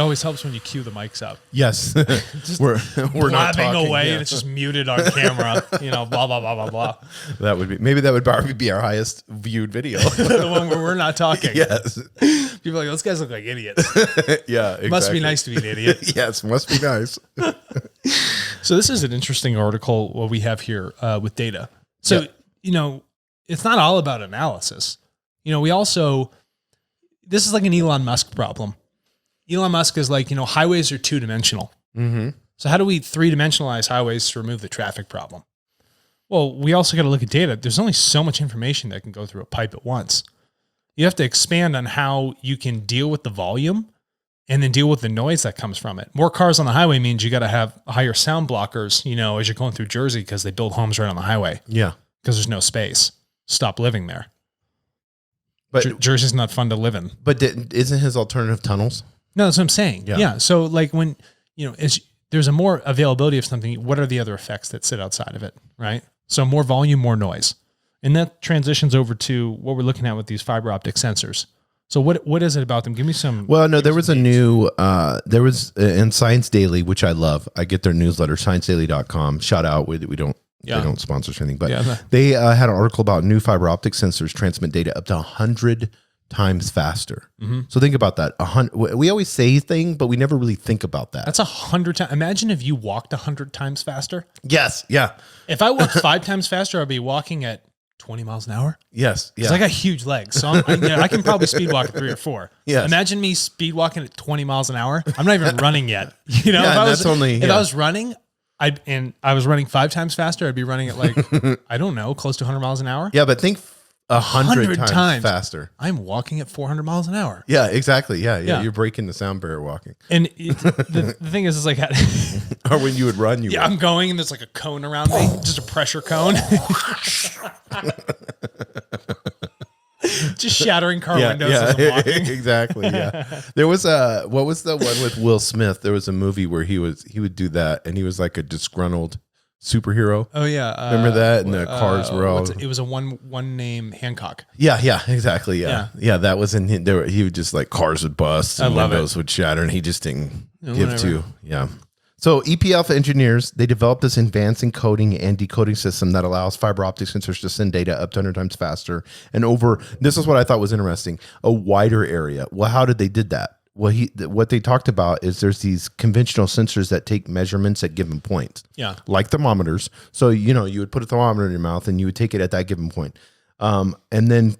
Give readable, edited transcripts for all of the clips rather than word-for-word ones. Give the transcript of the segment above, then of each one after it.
always helps when you cue the mics up. Yes. Just we're not blabbing talking, away yeah. and it's just muted on camera. Blah, blah, blah, blah, blah. That would be, maybe that would probably be our highest viewed video. The one where we're not talking. Yes. People are like, those guys look like idiots. Yeah, exactly. Must be nice to be an idiot. Yes, must be nice. So this is an interesting article what we have here with data. So, it's not all about analysis. We also, this is like an Elon Musk problem. Elon Musk is like, highways are 2-dimensional. Mm-hmm. So how do we 3-dimensionalize highways to remove the traffic problem? Well, we also got to look at data. There's only so much information that can go through a pipe at once. You have to expand on how you can deal with the volume and then deal with the noise that comes from it. More cars on the highway means you got to have higher sound blockers, as you're going through Jersey, because they build homes right on the highway. Yeah. Because there's no space. Stop living there. But Jersey's not fun to live in. But isn't his alternative tunnels? No, that's what I'm saying. Yeah. So like when, there's a more availability of something, what are the other effects that sit outside of it, right? So more volume, more noise. And that transitions over to what we're looking at with these fiber optic sensors. So what is it about them? Give me some. Well, no, there was a new, there was in Science Daily, which I love. I get their newsletter, sciencedaily.com. Shout out. We don't. They don't sponsor us or anything, but they had an article about new fiber optic sensors transmit data up to 100 times faster. Mm-hmm. So think about that. We always say thing, but we never really think about that. That's 100 times. Imagine if you walked 100 times faster. Yes. Yeah. If I walked 5 times faster, I'd be walking at 20 miles an hour. Yes. Yeah. Because I got huge legs. So I can probably speed walk at 3 or 4. Yes. Imagine me speed walking at 20 miles an hour. I'm not even running yet. If I was running, I was running 5 times faster, I'd be running at like, I don't know, close to 100 miles an hour. Yeah, but think 100 times faster. I'm walking at 400 miles an hour. Yeah, exactly. Yeah. You're breaking the sound barrier walking. And the thing is like, or when you would run, I'm going and there's like a cone around me, just a pressure cone. Just shattering car windows as I'm walking. Exactly. Yeah. There was what was the one with Will Smith? There was a movie where he would do that, and he was like a disgruntled superhero. Oh yeah. Remember that? And the cars were all. It was a one name Hancock. Yeah. Exactly. Yeah. That was in him. He would just like cars would bust and windows would shatter, and he just didn't give to. Yeah. So EPF engineers, they developed this advanced encoding and decoding system that allows fiber optic sensors to send data up to 100 times faster and over, this is what I thought was interesting, a wider area. Well, how did they did that? Well, what they talked about is there's these conventional sensors that take measurements at given points. Yeah. Like thermometers. So, you would put a thermometer in your mouth and you would take it at that given point. And then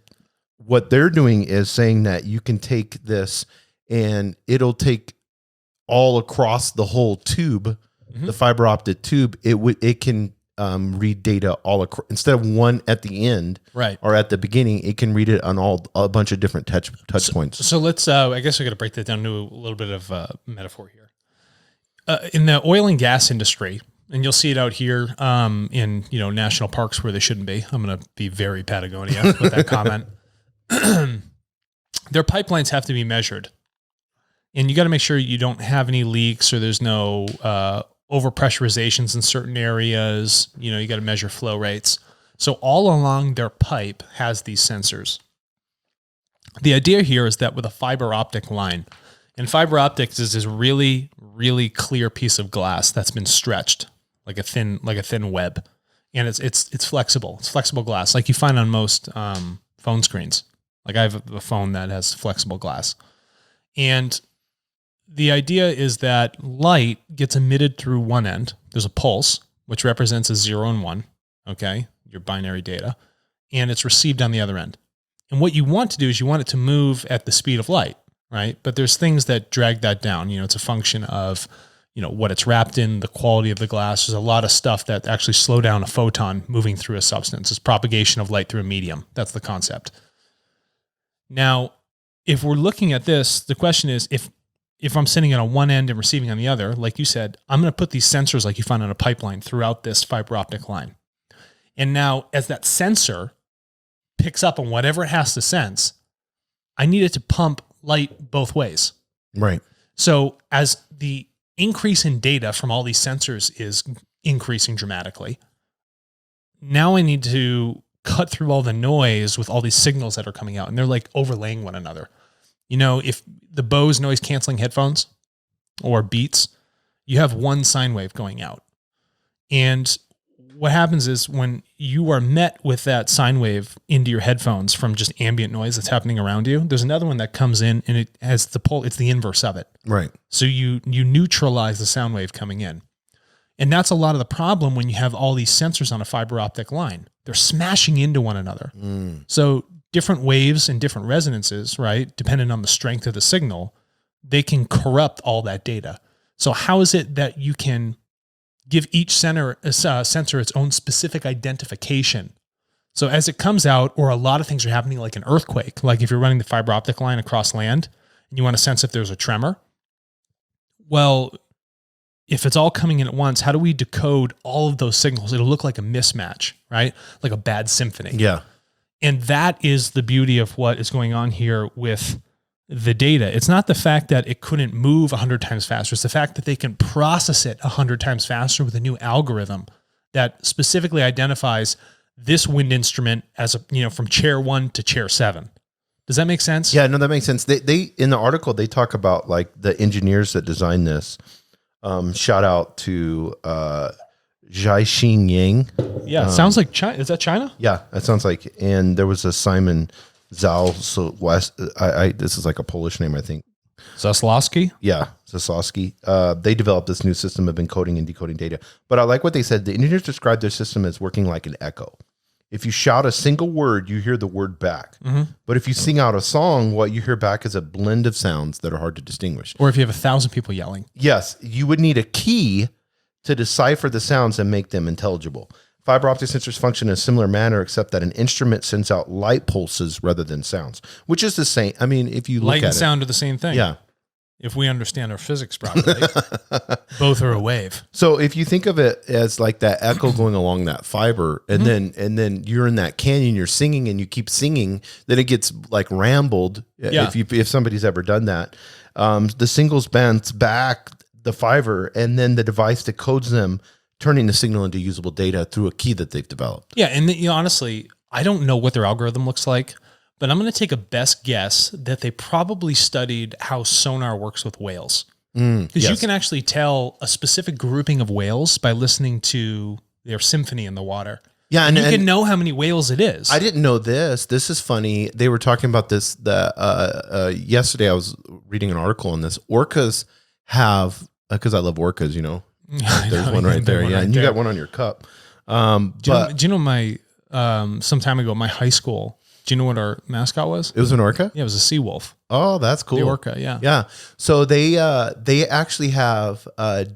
what they're doing is saying that you can take this and it'll take all across the whole tube, the fiber optic tube, it can read data all across. Instead of one at the end, right, or at the beginning, it can read it on a bunch of different touch points. So let's. I guess we're going to break that down to a little bit of metaphor here. In the oil and gas industry, and you'll see it out here in national parks where they shouldn't be. I'm going to be very Patagonia with that comment. Their pipelines have to be measured. And you got to make sure you don't have any leaks or there's no overpressurizations in certain areas. You got to measure flow rates. So all along their pipe has these sensors. The idea here is that with a fiber optic line, and fiber optics is this really, really clear piece of glass that's been stretched like a thin web, and it's flexible. It's flexible glass like you find on most phone screens. Like I have a phone that has flexible glass, and the idea is that light gets emitted through one end. There's a pulse, which represents a 0 and 1, okay, your binary data, and it's received on the other end. And what you want to do is you want it to move at the speed of light, right? But there's things that drag that down. It's a function of, what it's wrapped in, the quality of the glass. There's a lot of stuff that actually slow down a photon moving through a substance. It's propagation of light through a medium. That's the concept. Now, if we're looking at this, the question is, if I'm sitting on one end and receiving on the other, like you said, I'm going to put these sensors like you find on a pipeline throughout this fiber optic line. And now as that sensor picks up on whatever it has to sense, I need it to pump light both ways. Right. So as the increase in data from all these sensors is increasing dramatically, now I need to cut through all the noise with all these signals that are coming out, and they're like overlaying one another. If the Bose noise canceling headphones, or beats, you have one sine wave going out. And what happens is when you are met with that sine wave into your headphones from just ambient noise that's happening around you, there's another one that comes in and it has the pole. It's the inverse of it. Right. So you neutralize the sound wave coming in. And that's a lot of the problem when you have all these sensors on a fiber optic line. They're smashing into one another. So different waves and different resonances, right, depending on the strength of the signal, they can corrupt all that data. So how is it that you can give each sensor its own specific identification? So as it comes out, or a lot of things are happening like an earthquake, like if you're running the fiber optic line across land and you want to sense if there's a tremor, well, if it's all coming in at once, how do we decode all of those signals? It'll look like a mismatch, right? Like a bad symphony. Yeah. And that is the beauty of what is going on here with the data. It's not the fact that it couldn't move 100 times faster. It's the fact that they can process it 100 times faster with a new algorithm that specifically identifies this wind instrument as from chair 1 to chair 7. Does that make sense? Yeah, no, that makes sense. They in the article, they talk about like the engineers that designed this. Shout out to Zhaixing Yang. Yeah, it sounds like China. Is that China? Yeah, that sounds like. And there was a Simon Zal. So this is like a Polish name, I think. Zaslowski? Yeah, Zaslowski. They developed this new system of encoding and decoding data. But I like what they said. The engineers described their system as working like an echo. If you shout a single word, you hear the word back. But if you sing out a song, what you hear back is a blend of sounds that are hard to distinguish. Or if you have 1,000 people yelling. Yes, you would need a key to decipher the sounds and make them intelligible. Fiber optic sensors function in a similar manner, except that an instrument sends out light pulses rather than sounds, which is the same. I mean, if you look light at and sound are the same thing. Yeah. If we understand our physics properly, both are a wave. So if you think of it as like that echo going along that fiber, and then you're in that canyon, you're singing and you keep singing, then it gets like rambled. Yeah. If somebody's ever done that, the singles bounce back the fiber, and then the device decodes them, turning the signal into usable data through a key that they've developed. Yeah, and honestly, I don't know what their algorithm looks like, but I'm going to take a best guess that they probably studied how sonar works with whales. Because you can actually tell a specific grouping of whales by listening to their symphony in the water. Yeah, and you can know how many whales it is. I didn't know this. This is funny. They were talking about this yesterday. I was reading an article on this. Orcas have, because I love orcas, there's one right there. Yeah, and you got one on your cup. Do you know my, some time ago, my high school, do you know what our mascot was? It was an orca? Yeah, it was a sea wolf. Oh, that's cool. The orca, yeah. Yeah. So they actually have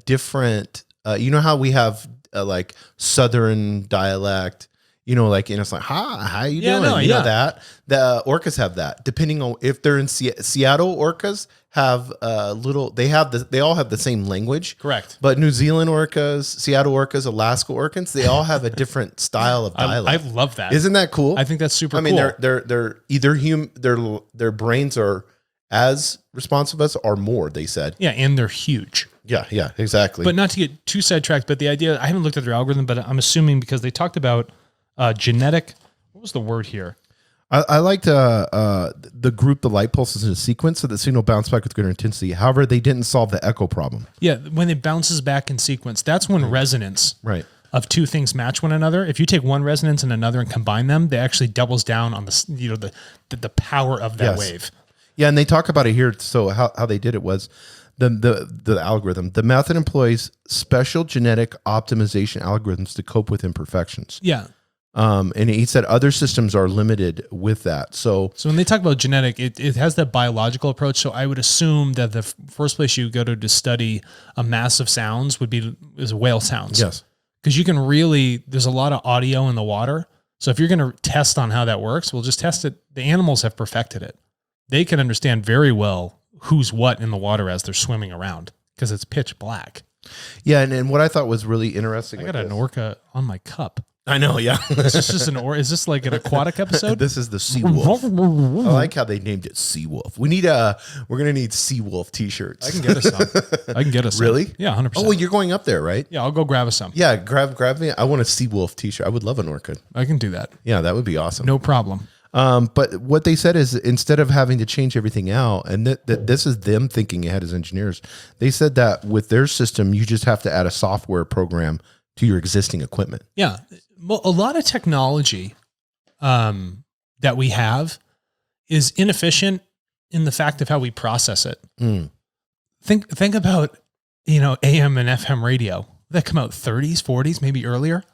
different, you know how we have like Southern dialect, like, and it's like, hi, how you doing? No, you know that? The orcas have that. Depending on if they're in Seattle, orcas have they all have the same language. Correct. But New Zealand orcas, Seattle orcas, Alaska orcas, they all have a different style of dialect. I love that. Isn't that cool? I think that's super cool. I mean, they're either their brains are as responsive as or more, they said. Yeah, and they're huge. Yeah, exactly. But not to get too sidetracked, but the idea, I haven't looked at their algorithm, but I'm assuming because they talked about genetic, what was the word here? I liked the group the light pulses in a sequence so the signal bounced back with greater intensity. However, they didn't solve the echo problem. Yeah, when it bounces back in sequence, that's when resonance of two things match one another. If you take one resonance and another and combine them, they actually doubles down on the power of that wave. Yeah, and they talk about it here. So how they did it was the algorithm. The method employs special genetic optimization algorithms to cope with imperfections. Yeah. And he said other systems are limited with that. So when they talk about genetic, it has that biological approach. So I would assume that the first place you go to study a mass of sounds is whale sounds. Yes. Because you can there's a lot of audio in the water. So if you're going to test on how that works, we'll just test it. The animals have perfected it. They can understand very well who's what in the water as they're swimming around because it's pitch black. Yeah. And what I thought was really interesting. I got an orca on my cup. I know, yeah. Is this just is this like an aquatic episode? This is the sea wolf. I like how they named it sea wolf. We're gonna need sea wolf t-shirts. I can get us some. Really? Yeah, 100%. Oh, well, you're going up there, right? Yeah, I'll go grab us some. Yeah, grab me. I want a sea wolf t-shirt. I would love an orchid. I can do that. Yeah, that would be awesome. No problem. But what they said is instead of having to change everything out, and this is them thinking ahead as engineers, they said that with their system, you just have to add a software program to your existing equipment. Yeah. Well, a lot of technology that we have is inefficient in the fact of how we process it. Think about, AM and FM radio that come out 30s, 40s, maybe earlier.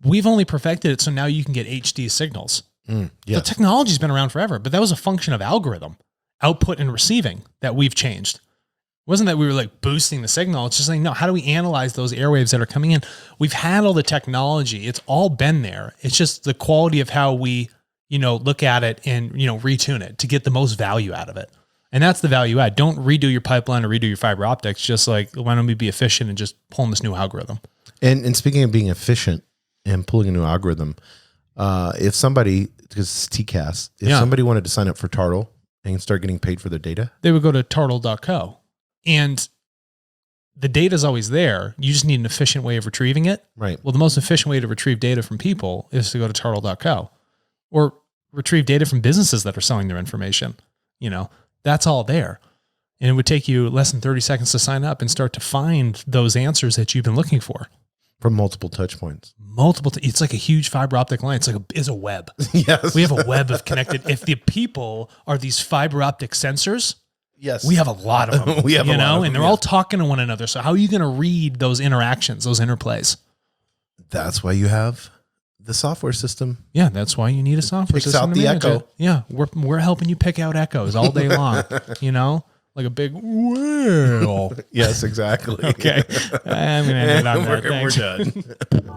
We've only perfected it so now you can get HD signals. Yes. The technology's been around forever, but that was a function of algorithm, output and receiving that we've changed. It wasn't that we were like boosting the signal. It's just like, no, how do we analyze those airwaves that are coming in? We've had all the technology. It's all been there. It's just the quality of how we, look at it and, retune it to get the most value out of it. And that's the value add. Don't redo your pipeline or redo your fiber optics. Just like, why don't we be efficient and just pull in this new algorithm? And speaking of being efficient and pulling a new algorithm, if somebody, because it's TCAS, if somebody wanted to sign up for TARTLE and start getting paid for their data, they would go to tartle.co. And the data is always there. You just need an efficient way of retrieving it. Right. Well, the most efficient way to retrieve data from people is to go to tartle.co or retrieve data from businesses that are selling their information. That's all there. And it would take you less than 30 seconds to sign up and start to find those answers that you've been looking for. From multiple touch points. It's like a huge fiber optic line. It's a web. Yes. We have a web of connected. If the people are these fiber optic sensors, yes, we have a lot of them. We have a lot of them, and they're all talking to one another. So how are you going to read those interactions, those interplays? That's why you have the software system. Yeah, that's why you need a software system. Out the echo. Yeah, we're helping you pick out echoes all day long. Like a big whale. Yes, exactly. Okay. I'm going to end it on that. We're done.